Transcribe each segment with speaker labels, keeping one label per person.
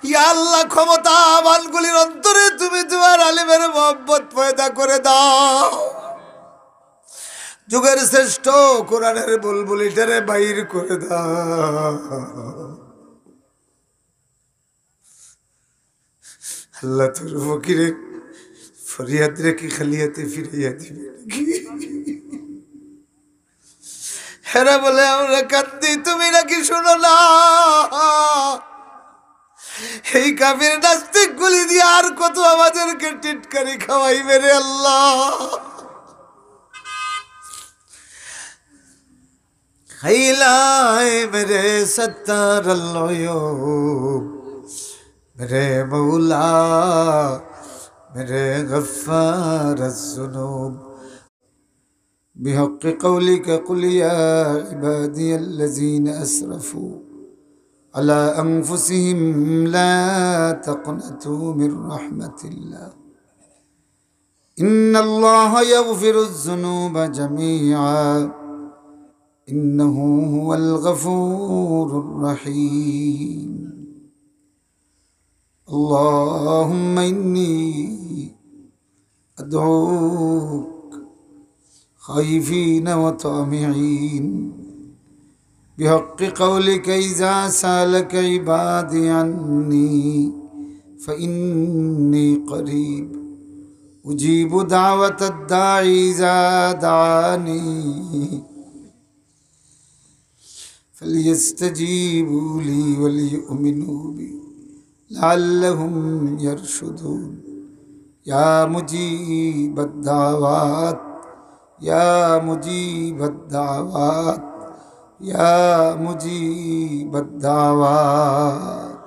Speaker 1: ইয়া আল্লাহ ক্ষমতাবানগুলির অন্তরে তুমি তোমার আলিমের মোহব্বত পয়দা করে দাও। যুগের শ্রেষ্ঠ কোরআনের বুলবুলিটারে বাইর করে দাও। আল্লাহ তোর ফকিরে ফরিয়াদ রেখে খালিয়াতে ফিরিয়া দিবে নাকি? হেরা বলে আমরা কান্দি, তুমি নাকি শোনো না? এই কাফির নাস্তিক গুলি দিয়ে আর কত আমাদেরকে টিটকারি খাওয়াইবে রে আল্লাহ। হাইলায় মেরে সত্তার আল্লাহয়ুব, মেরে মৌলা মেরে গফার الذنوب بحق قولك قل يا عبادي الذين أسرفوا على أنفسهم لا تقنطوا من رحمة الله إن الله يغفر الذنوب جميعا إنه هو الغفور الرحيم اللهم إني أدعوك خائفين وطامعين بحق قولك إذا سألك عبادي عني فإني قريب أجيب دعوة الداعي إذا دعاني فليستجيبوا لي وليؤمنوا بي لعلهم يرشدون يا مجيب الدعوات يا مجيب الدعوات يا مجيب الدعوات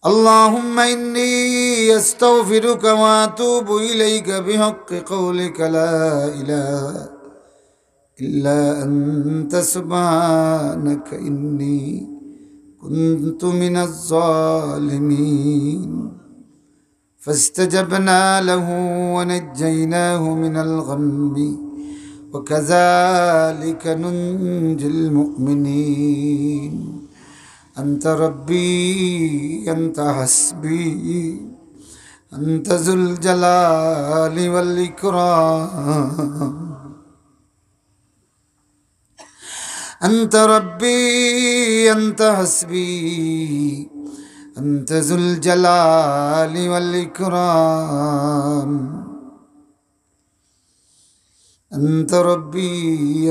Speaker 1: اللهم إني أستغفرك وأتوب إليك بحق قولك لا إله إلا أنت سبحانك إني كنت من الظالمين فاستجبنا له ونجيناه من الغم وكذلك ننجي المؤمنين أنت ربي أنت حسبي أنت ذو الجلال والإكرام أنت ربي أنت حسبي أنت ذو الجلال والإكرام أنت ربي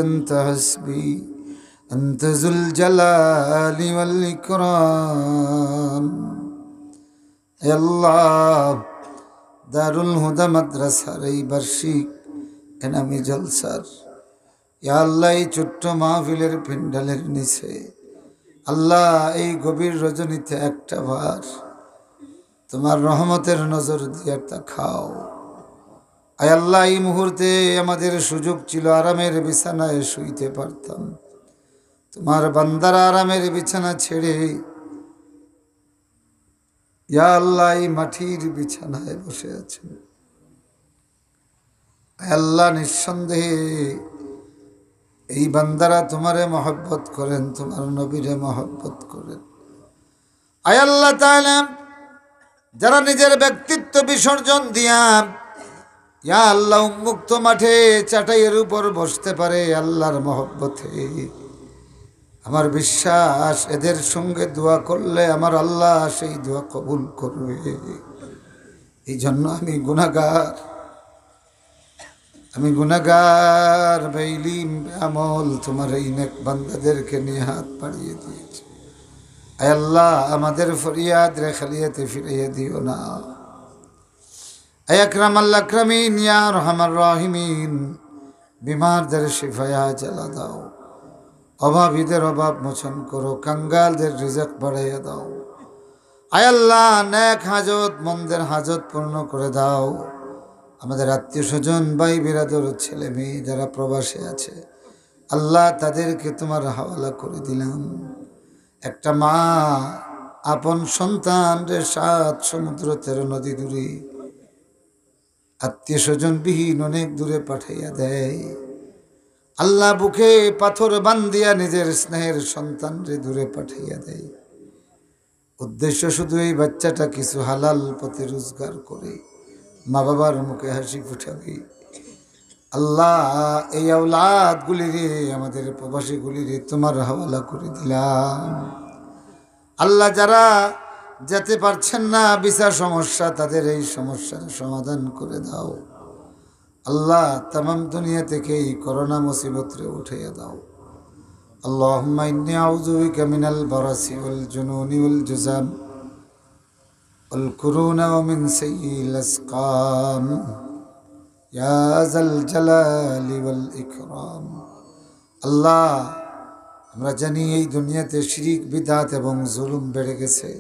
Speaker 1: أنت حسبي أنت ذو الجلال والإكرام يا الله দারুল হুদা মাদ্রাসার এই বার্ষিক এনামি জলসার ইয়া আল্লাহ এই ছোট্ট মাহফিলের প্যান্ডেলের নিচে আল্লাহ এই গভীর রজনীতে একটা বার তোমার রহমতের নজর দিয়ে তাকাও। আয় আল্লাহ এই মুহূর্তে আমাদের সুযোগ ছিল আরামের বিছানায় শুইতে পারতাম, তোমার বান্দারা আরামের বিছানা ছেড়ে ইয়া আল্লাহ এই মাটির বিছানায় বসে আছেন। আয় আল্লাহ নিঃসন্দেহে এই বান্দারা তোমারে মহব্বত করেন, তোমার নবীরে মহব্বত করেন। আয় আল্লাহ তাআলা যারা নিজের ব্যক্তিত্ব বিসর্জন দিয়া ইয়া আল্লাহ উন্মুক্ত মাঠে চাটাইয়ের উপর বসতে পারে আল্লাহর মহব্বতে, আমার বিশ্বাস এদের সঙ্গে দোয়া করলে আমার আল্লাহ সেই দোয়া কবুল করবে। এই জন্য আমি গুনাহগার বেইলিম আমল তোমার এই নেক বান্দাদেরকে নিয়ে হাত বাড়িয়ে দিয়েছি। আয় আল্লাহ আমাদের ফরিয়াদ রে খালিয়াতে ফিরিয়ে দিও না। আয় আকরামাল আকরামিন ইয়া আরহামার রাহিমিন বিমারদের শিফায়া জ্বালা দাও, অভাবীদের অভাব মোচন করো, কাঙ্গালদের রিজক বাড়াইয়া দাও। আয় আল্লাহ নেক হাজত মন্দের হাজত পূর্ণ করে দাও। আমাদের আত্মীয় স্বজন ভাই বিরাদর ছেলে মেয়ে যারা প্রবাসে আছে আল্লাহ তাদেরকে তোমার হাওয়ালা করে দিলাম। একটা মা আপন সন্তান রে 7 সমুদ্র 13 নদী দূরে আত্মীয় স্বজন বিহীন অনেক দূরে পাঠাইয়া দেয়। আল্লাহ বুকে পাথর বান্ধিয়া নিজের স্নেহের সন্তান রে দূরে পাঠাইয়া দেয়। উদ্দেশ্য শুধু এই বাচ্চাটা কিছু হালাল পথে রোজগার করে মা বাবার মুখে হাসি ফুটাবে। আল্লাহ এই আওলাদগুলি রে, আমাদের প্রবাসীগুলি রে তোমার হাওয়ালা করে দিলাম। আল্লাহ যারা যেতে পারছেন না ভিসা সমস্যা, তাদের এই সমস্যার সমাধান করে দাও। আল্লাহ তামাম দুনিয়া থেকে এই করোনা মুসিবতরে উঠাইয়া দাও। আল্লাহুম্মা ইন্নী আউযু বিকা মিনাল বারাসি ওয়াল জুনুনি ওয়াল জুযাম ওয়াল কুরুনা ওয়া মিন সাইয়্যিল আসকাম ইয়া যাল জালালি ওয়াল ইকরাম। আল্লাহ আমরা জানি এই দুনিয়াতে শিরিক বিদআত এবং জুলুম বেড়ে গেছে,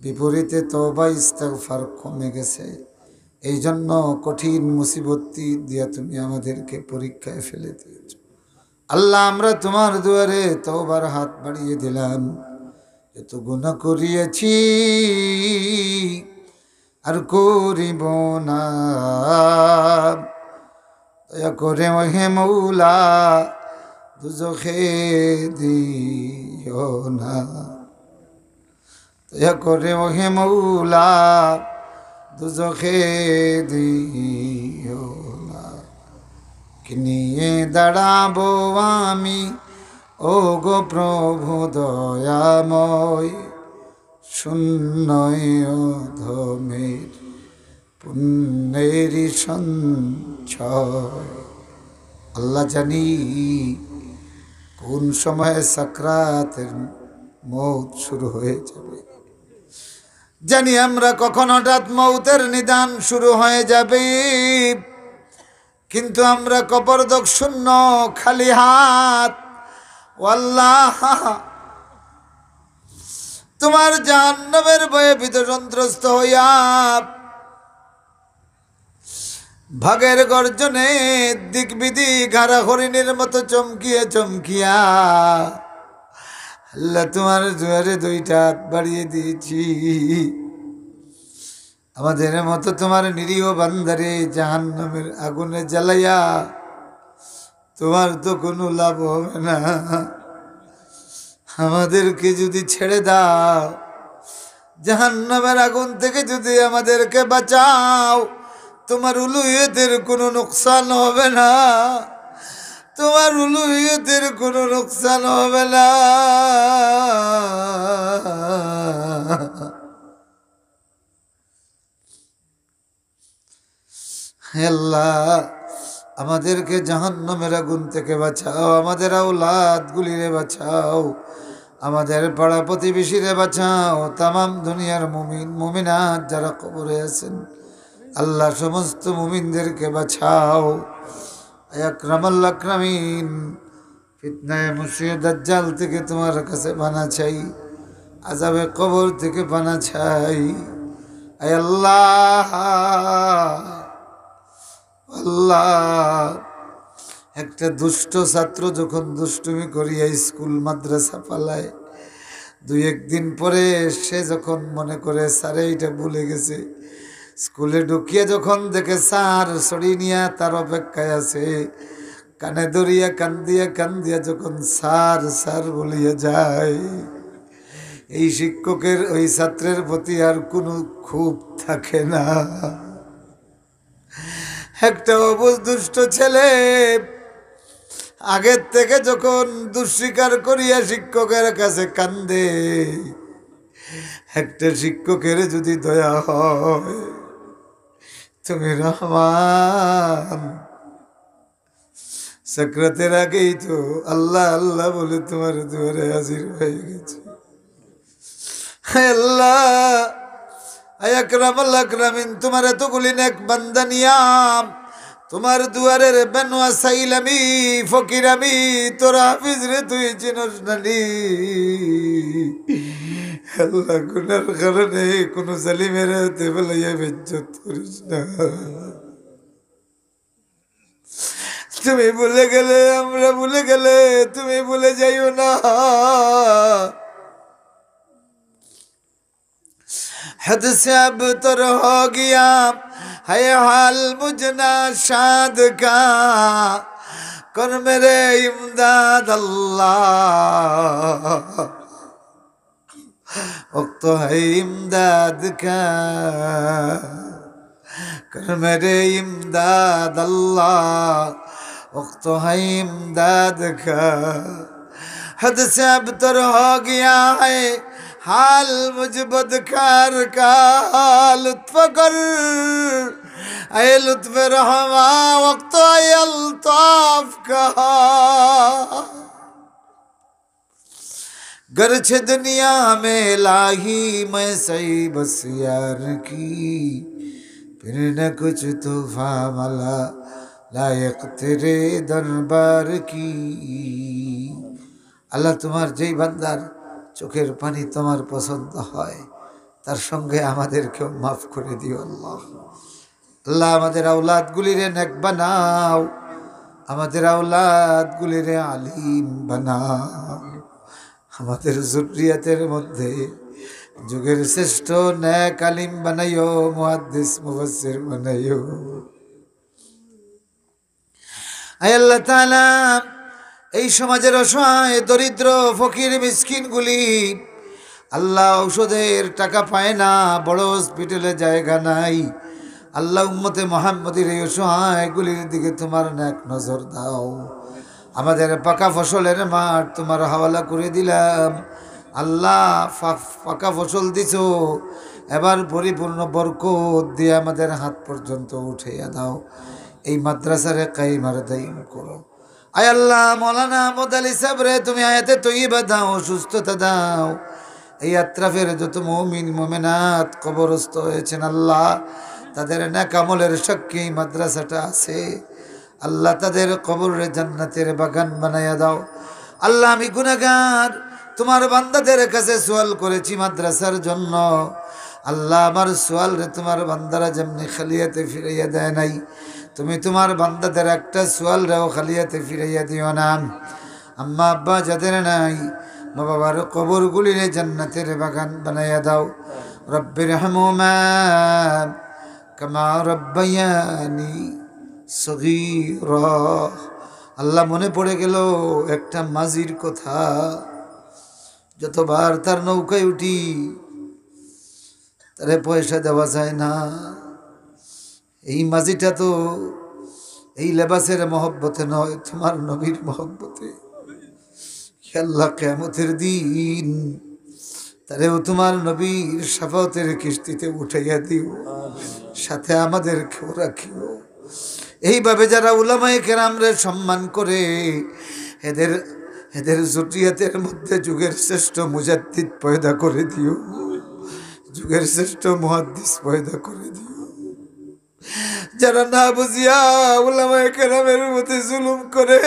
Speaker 1: বিপরীতে তওবা ইস্তিগফার কমে গেছে। এই জন্য কঠিন মুসিবতটি দিয়া তুমি আমাদেরকে পরীক্ষায় ফেলে দিয়েছ। আল্লাহ আমরা তোমার দুয়ারে তওবার হাত বাড়িয়ে দিলাম। এত গুনাহ করিয়েছি আর করিব না, দয়া করে ওহে মৌলা দুজখে দিও না, দয়া করে ওহে মৌলা দুজখে দিও না। কি নিয়ে দাঁড়াবো আমি ও গো প্রভু দয়াময়, শূন্যয় অধমের পুণ্যেরই সঞ্চয়। আল্লাহ জানি কোন সময় সাকরাতের মৌত শুরু হয়ে যাবে, জানি আমরা কখন হঠাৎ মৌতের নিদান শুরু হয়ে যাবে, কিন্তু আমরা কবরদক শূন্য খালি হাত। আল্লাহ তোমার জাহান্নামের ভয়ে ভীতসন্ত্রস্ত হইয়া ভাগের গর্জনে দিক বিদি ঘাড়া হরিণের মতো চমকিয়া চমকিয়া আল্লাহ তোমার দুয়ারে দুইটা হাত বাড়িয়ে দিয়েছি। আমাদের মতো তোমার নিরীহ বান্দারে জাহান্নামের আগুনে জ্বালাইয়া তোমার তো কোনো লাভ হবে না। আমাদেরকে যদি ছেড়ে দাও, জাহান্নামের আগুন থেকে যদি আমাদেরকে বাঁচাও, তোমার উলুহিয়তের কোনো নুকসান হবে না, তোমার উলুহিয়তের কোনো নুকসান হবে না। আল্লাহ আমাদেরকে জাহান্নামের আগুন থেকে বাঁচাও, আমাদের আওলাদগুলিরে বাঁচাও, আমাদের পাড়া প্রতিবেশীরে বাঁচাও, তামাম দুনিয়ার মুমিন মুমিনাত যারা কবরে আছেন আল্লাহ সমস্ত মুমিনদেরকে বাঁচাও। আকরামাল আকরামিন ফিতনায়ে মসিহ দাজ্জাল থেকে তোমার কাছে পানা চাই, আযাবে কবর থেকে পানা চাই। আয় আল্লাহ, আল্লাহ একটা দুষ্ট ছাত্র যখন দুষ্টুমি করিয়া স্কুল মাদ্রাসা পালায়, দুই একদিন পরে সে যখন মনে করে স্যারে এটা ভুলে গেছে, স্কুলে ঢুকিয়ে যখন দেখে স্যার ছড়ি নিয়া তার অপেক্ষায় আছে, কানে ধরিয়া কান্দিয়া কান্দিয়া যখন স্যার স্যার বলিয়া যায়, এই শিক্ষকের ওই ছাত্রের প্রতি আর কোনো ক্ষোভ থাকে না। একটা অবুঝ দুষ্ট ছেলে আগের থেকে যখন দুঃস্বীকার করিয়া শিক্ষকের কাছে কান্দে, একটা শিক্ষকের যদি দয়া হয়, তুমি রহমান, সাকরাতের আগেই তো আল্লাহ আল্লাহ বলে তোমার দুয়ারে হাজির হয়ে গেছে। আল্লাহ আকরামাল আকরামিন তোমার এতগুলি নেক বান্দা নিয়াম তোমার দুয়ারের বেনোয়া সাইল আমি ফকির আমি, তোর হাফিজ রে তুই চিনস নানি। আল্লাহ গুনার কারণে কোন জালিমের হাতে ফেলাইয়া বেজ্জত করিস না। তুমি ভুলে গেলে আমরা ভুলে গেলে তুমি ভুলে যাইও না। हद से अब तर हो गया है हाल मुझना शाद का, कर मेरे इमदाद अल्लाह वक्त है इमदाद का कर मेरे इमदाद अल्लाह वक्त है इमदाद का हद से अब तर हो गया है हाल मुझ बदकार का लुत्फ कर ऐ लुत्फ रहमा वक्त है अल्ताफ का गर्छ दुनिया में लाही मैं सही बस यार की फिर न कुछ तूफा मला लायक तेरे दरबार की अल्लाह तुम्हार যেই বান্দার চোখের পানি তোমার পছন্দ হয় তার সঙ্গে আমাদেরকেও মাফ করে দিও আল্লাহ আল্লাহ আমাদের আওলাদগুলিরে নেক বানাও আমাদের আওলাদগুলিরে আলিম বানাও আমাদের যুররিয়াতের মধ্যে যুগের শ্রেষ্ঠ নেক আলিম বানাইও মুহাদ্দিস মুফাসসির বানাইও আয় আল্লাহ তাআলা এই সমাজের অসহায় দরিদ্র ফকির মিসকিনগুলি আল্লাহ ঔষধের টাকা পায় না বড় হসপিটালে জায়গা নাই আল্লাহ উম্মতে মুহাম্মদের এই অসহায়গুলির দিকে তোমার নেক নজর দাও আমাদের পাকা ফসলের মাঠ তোমার হাওয়ালা করে দিলাম আল্লাহ পাকা ফসল দিছো এবার পরিপূর্ণ বরকত দিয়ে আমাদের হাত পর্যন্ত উঠাইয়া দাও এই মাদ্রাসার কায়েমার দায়িম করো আয় আল্লাহ মৌলানা আহমদ আলী সাহেব রে তুমি আয়াতে তৈয়বা দাও সুস্থতা দাও এই আত্রাফের যত মুমিন মুমিনাত কবরস্থ হয়েছেন আল্লাহ তাদের নেক আমলের সাক্ষী মাদ্রাসাটা আছে আল্লাহ তাদের কবরে জান্নাতের বাগান বানাইয়া দাও আল্লাহ আমি গুনাহগার তোমার বান্দাদের কাছে সওয়াল করেছি মাদ্রাসার জন্য আল্লাহ আমার সওয়াল রে তোমার বান্দারা যেমনি খালিয়াতে ফিরাইয়া দেয় নাই তুমি তোমার বান্দাদের একটা সওয়াল রেও খালিয়াতে ফিরাইয়া দিও না আম্মা আব্বা যাদের নাই মা বাবার কবরগুলিরে জান্নাতের বাগান বানাইয়া দাও রব্বির রহমুমা কামা রব্বায়ানি সগীরা আল্লাহ মনে পড়ে গেল একটা মাঝির কথা যতবার তার নৌকায় উঠি তারে পয়সা দেওয়া যায় না এই মাঝিটা তো এই লেবাসের মহব্বতে নয় তোমার নবীর মহব্বতে আল্লাহ কিয়ামতের দিন তারেও তোমার নবীর শাফাতের কিস্তিতে উঠাইয়া দিও সাথে আমাদেরকেও রাখিও এইভাবে যারা উলামায়ে কেরামরে সম্মান করে এদের যুররিয়াতের মধ্যে যুগের শ্রেষ্ঠ মুজাদ্দিদ পয়দা করে দিও যুগের শ্রেষ্ঠ মুহাদ্দিস পয়দা করে দিও যারা না বুঝিয়া উলামায়ে কেরামের মধ্যে জুলুম করে